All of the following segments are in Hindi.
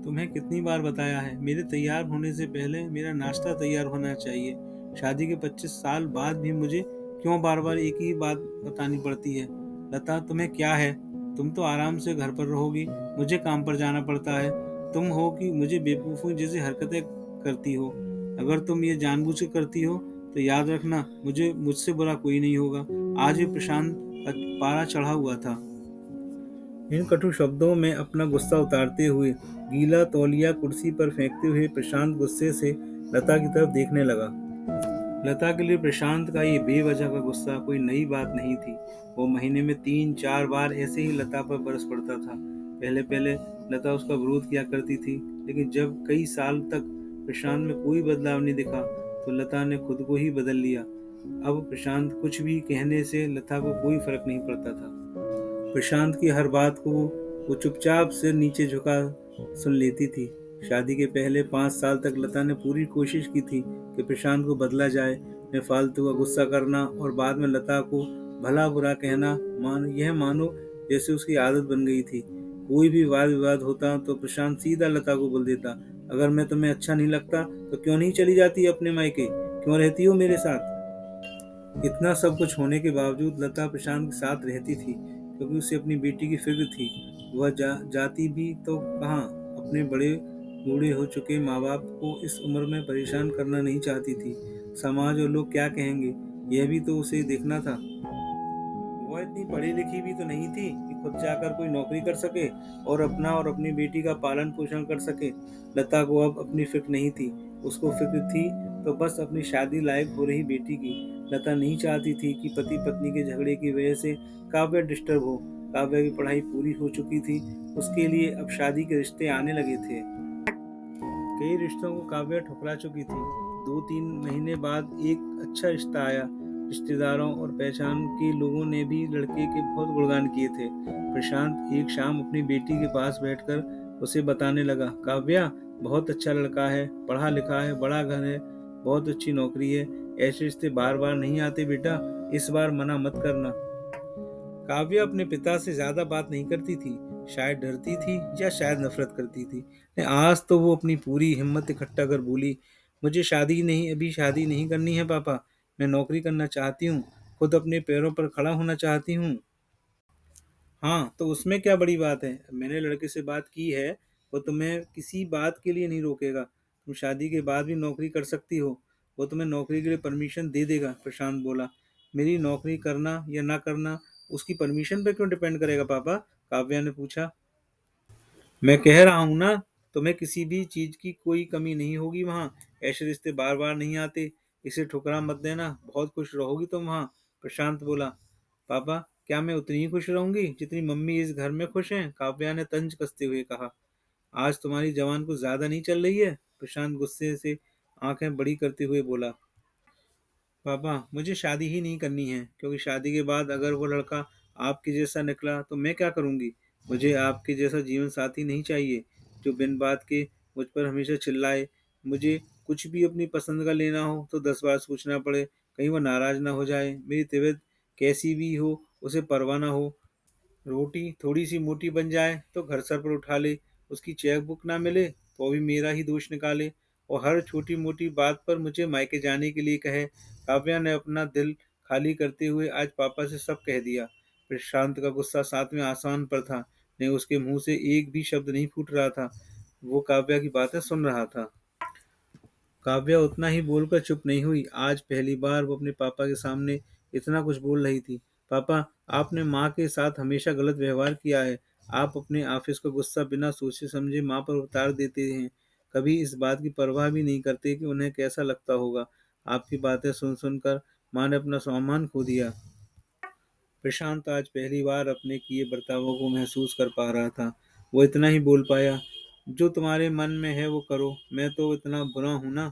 तुम्हें कितनी बार बताया है, मेरे तैयार होने से पहले मेरा नाश्ता तैयार होना चाहिए। शादी के 25 साल बाद भी मुझे क्यों बार बार एक ही बात बतानी पड़ती है? लता, तुम्हें क्या है? तुम तो आराम से घर पर रहोगी, मुझे काम पर जाना पड़ता है। तुम हो कि मुझे बेवकूफ़ों जैसी हरकतें करती हो। अगर तुम ये जानबूझ कर करती हो तो याद रखना, मुझसे बुरा कोई नहीं होगा। आज भी प्रशांत का पारा चढ़ा हुआ था। इन कटु शब्दों में अपना गुस्सा उतारते हुए, गीला तौलिया कुर्सी पर फेंकते हुए प्रशांत गुस्से से लता की तरफ देखने लगा। लता के लिए प्रशांत का ये बेवजह का गुस्सा कोई नई बात नहीं थी। वो महीने में 3-4 बार ऐसे ही लता पर बरस पड़ता था। पहले पहले लता उसका विरोध किया करती थी, लेकिन जब कई साल तक प्रशांत में कोई बदलाव नहीं दिखा तो लता ने खुद को ही बदल लिया। अब प्रशांत कुछ भी कहने से लता को कोई फर्क नहीं पड़ता था। प्रशांत की हर बात को वो चुपचाप सिर नीचे झुका सुन लेती थी। शादी के पहले 5 साल तक लता ने पूरी कोशिश की थी कि प्रशांत को बदला जाए। मैं फालतू का गुस्सा करना और बाद में लता को भला बुरा कहना मानो जैसे उसकी आदत बन गई थी। कोई भी वाद विवाद होता तो प्रशांत सीधा लता को बोल देता, अगर मैं तुम्हें अच्छा नहीं लगता तो क्यों नहीं चली जाती अपने मायके, क्यों रहती हो मेरे साथ? इतना सब कुछ होने के बावजूद लता प्रशांत के साथ रहती थी, क्योंकि उसे अपनी बेटी की फिक्र थी। वह जाती भी तो कहाँ, अपने बड़े बूढ़े हो चुके माँ बाप को इस उम्र में परेशान करना नहीं चाहती थी। समाज और लोग क्या कहेंगे, यह भी तो उसे देखना था। वह इतनी पढ़ी लिखी भी तो नहीं थी कि खुद जाकर कोई नौकरी कर सके और अपना और अपनी बेटी का पालन पोषण कर सके। लता को अब अपनी फिक्र नहीं थी, उसको फिक्र थी तो बस अपनी शादी लायक हो रही बेटी की। लता नहीं चाहती थी कि पति पत्नी के झगड़े की वजह से काव्य डिस्टर्ब हो। काव्य की पढ़ाई पूरी हो चुकी थी, उसके लिए अब शादी के रिश्ते आने लगे थे। कई रिश्तों को काव्या ठुकरा चुकी थी। 2-3 महीने बाद एक अच्छा रिश्ता आया। रिश्तेदारों और पहचान के लोगों ने भी लड़के के बहुत गुणगान किए थे। प्रशांत एक शाम अपनी बेटी के पास बैठकर उसे बताने लगा, काव्या, बहुत अच्छा लड़का है, पढ़ा लिखा है, बड़ा घर है, बहुत अच्छी नौकरी है। ऐसे रिश्ते बार बार नहीं आते बेटा, इस बार मना मत करना। काव्या अपने पिता से ज्यादा बात नहीं करती थी। शायद डरती थी या शायद नफरत करती थी। आज तो वो अपनी पूरी हिम्मत इकट्ठा कर बोली, मुझे अभी शादी नहीं करनी है पापा। मैं नौकरी करना चाहती हूँ, खुद अपने पैरों पर खड़ा होना चाहती हूँ। हाँ, तो उसमें क्या बड़ी बात है? मैंने लड़के से बात की है, वो तुम्हें किसी बात के लिए नहीं रोकेगा। तुम शादी के बाद भी नौकरी कर सकती हो, वो तुम्हें नौकरी के लिए परमिशन दे देगा। प्रशांत बोला, मेरी नौकरी करना या ना करना उसकी परमिशन पे क्यों डिपेंड करेगा पापा? काव्या ने पूछा। मैं कह रहा हूँ ना, तुम्हें किसी भी चीज की कोई कमी नहीं होगी वहाँ। ऐसे रिश्ते बार बार नहीं आते, इसे ठुकरा मत देना, बहुत खुश रहोगी तुम वहाँ। प्रशांत बोला, पापा, क्या मैं उतनी ही खुश रहूंगी जितनी मम्मी इस घर में खुश हैं? काव्या ने तंज कसते हुए कहा। आज तुम्हारी जवान कुछ ज्यादा नहीं चल रही है? प्रशांत गुस्से से आंखें बड़ी करते हुए बोला। पापा, मुझे शादी ही नहीं करनी है, क्योंकि शादी के बाद अगर वो लड़का आपके जैसा निकला तो मैं क्या करूंगी? मुझे आपके जैसा जीवन साथी नहीं चाहिए, जो बिन बात के मुझ पर हमेशा चिल्लाए। मुझे कुछ भी अपनी पसंद का लेना हो तो 10 बार सोचना पड़े, कहीं वो नाराज ना हो जाए। मेरी तबीयत कैसी भी हो उसे परवाह ना हो। रोटी थोड़ी सी मोटी बन जाए तो घर सर पर उठा ले, उसकी चेक बुक ना मिले तो भी मेरा ही दोष निकाले, और हर छोटी मोटी बात पर मुझे मायके जाने के लिए कहे। काव्या ने अपना दिल खाली करते हुए आज पापा से सब कह दिया। प्रशांत का गुस्सा 7वें आसमान पर था, नहीं उसके मुंह से एक भी शब्द नहीं फूट रहा था। वो काव्या की बातें सुन रहा था। काव्या उतना ही बोलकर चुप नहीं हुई। आज पहली बार वो अपने पापा के सामने इतना कुछ बोल रही थी। पापा, आपने माँ के साथ हमेशा गलत व्यवहार किया है। आप अपने ऑफिस का गुस्सा बिना सोचे समझे माँ पर उतार देते हैं। कभी इस बात की परवाह भी नहीं करते कि उन्हें कैसा लगता होगा। आपकी बातें सुन सुनकर माँ ने अपना सम्मान खो दिया। प्रशांत आज पहली बार अपने किए बर्तावों को महसूस कर पा रहा था। वो इतना ही बोल पाया, जो तुम्हारे मन में है वो करो, मैं तो इतना बुरा हूं ना?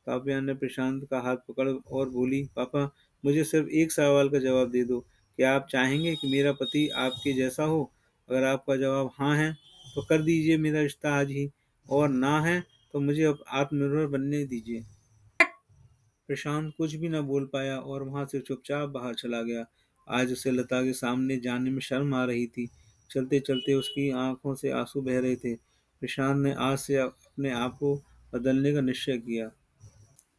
काव्या ने प्रशांत का हाथ पकड़ और बोली, पापा, मुझे सिर्फ एक सवाल का जवाब दे दो, क्या आप चाहेंगे कि मेरा पति आपके जैसा हो? अगर आपका जवाब हाँ है तो कर दीजिए मेरा रिश्ता आज ही, और ना है तो मुझे अब आत्मनिर्भर बनने दीजिए। प्रशांत कुछ भी न बोल पाया और वहां से चुपचाप बाहर चला गया। आज उसे लता के सामने जाने में शर्म आ रही थी। चलते चलते उसकी आंखों से आंसू बह रहे थे। प्रशांत ने आज से अपने आप को बदलने का निश्चय किया।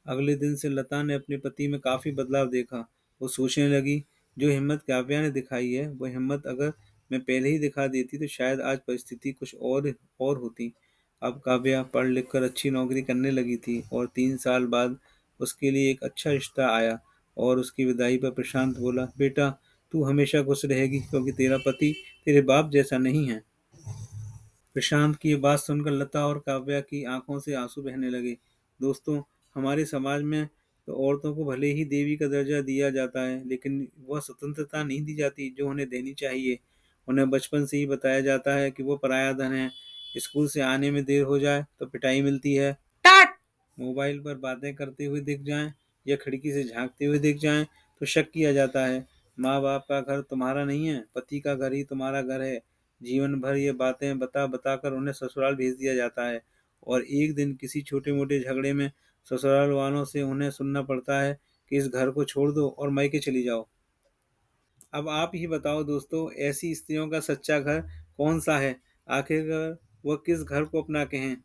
अगले दिन से लता ने अपने पति में काफी बदलाव देखा। वो सोचने लगी, जो हिम्मत काव्या ने दिखाई है, वो हिम्मत अगर मैं पहले ही दिखा देती तो शायद आज परिस्थिति कुछ और होती। अब काव्या पढ़ लिख कर अच्छी नौकरी करने लगी थी और 3 साल बाद उसके लिए एक अच्छा रिश्ता आया। और उसकी विदाई पर प्रशांत बोला, बेटा, तू हमेशा खुश रहेगी क्योंकि तेरा पति तेरे बाप जैसा नहीं है। प्रशांत की ये बात सुनकर लता और काव्या की आंखों से आंसू बहने लगे। दोस्तों, हमारे समाज में तो औरतों को भले ही देवी का दर्जा दिया जाता है, लेकिन वह स्वतंत्रता नहीं दी जाती जो उन्हें देनी चाहिए। उन्हें बचपन से ही बताया जाता है कि वो पराया धन है। स्कूल से आने में देर हो जाए तो पिटाई मिलती है, टाट। मोबाइल पर बातें करते हुए दिख जाएं या खिड़की से झांकते हुए दिख जाएं तो शक किया जाता है। माँ बाप का घर तुम्हारा नहीं है, पति का घर ही तुम्हारा घर है। जीवन भर ये बातें बता बता कर उन्हें ससुराल भेज दिया जाता है और एक दिन किसी छोटे मोटे झगड़े में ससुराल वालों से उन्हें सुनना पड़ता है कि इस घर को छोड़ दो और मायके चली जाओ। अब आप ही बताओ दोस्तों, ऐसी स्त्रियों का सच्चा घर कौन सा है? आखिरकार वह किस घर को अपना के हैं?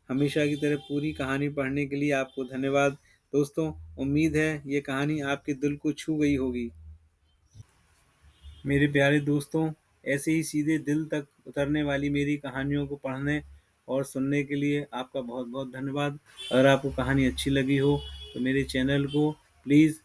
हमेशा की तरह पूरी कहानी पढ़ने के लिए आपको धन्यवाद। दोस्तों, उम्मीद है ये कहानी आपके दिल को छू गई होगी। मेरे प्यारे दोस्तों, ऐसे ही सीधे दिल तक उतरने वाली मेरी कहानियों को पढ़ने और सुनने के लिए आपका बहुत बहुत धन्यवाद। अगर आपको कहानी अच्छी लगी हो तो मेरे चैनल को प्लीज़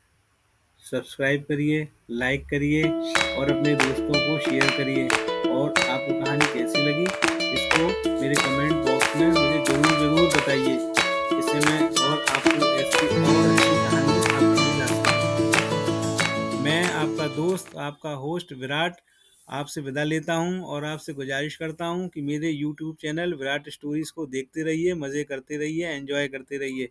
सब्सक्राइब करिए, लाइक करिए और अपने दोस्तों को शेयर करिए। और आपको कहानी कैसी लगी, इसको मेरे कमेंट बॉक्स में मुझे ज़रूर ज़रूर बताइए। इससे मैं और आपको ऐसी और अच्छी कहानी आपके लिए ला सकूँ। मैं आपका दोस्त, आपका होस्ट विराट, आपसे विदा लेता हूं और आपसे गुजारिश करता हूं कि मेरे यूट्यूब चैनल विराट स्टोरीज को देखते रहिए, मज़े करते रहिए, एंजॉय करते रहिए।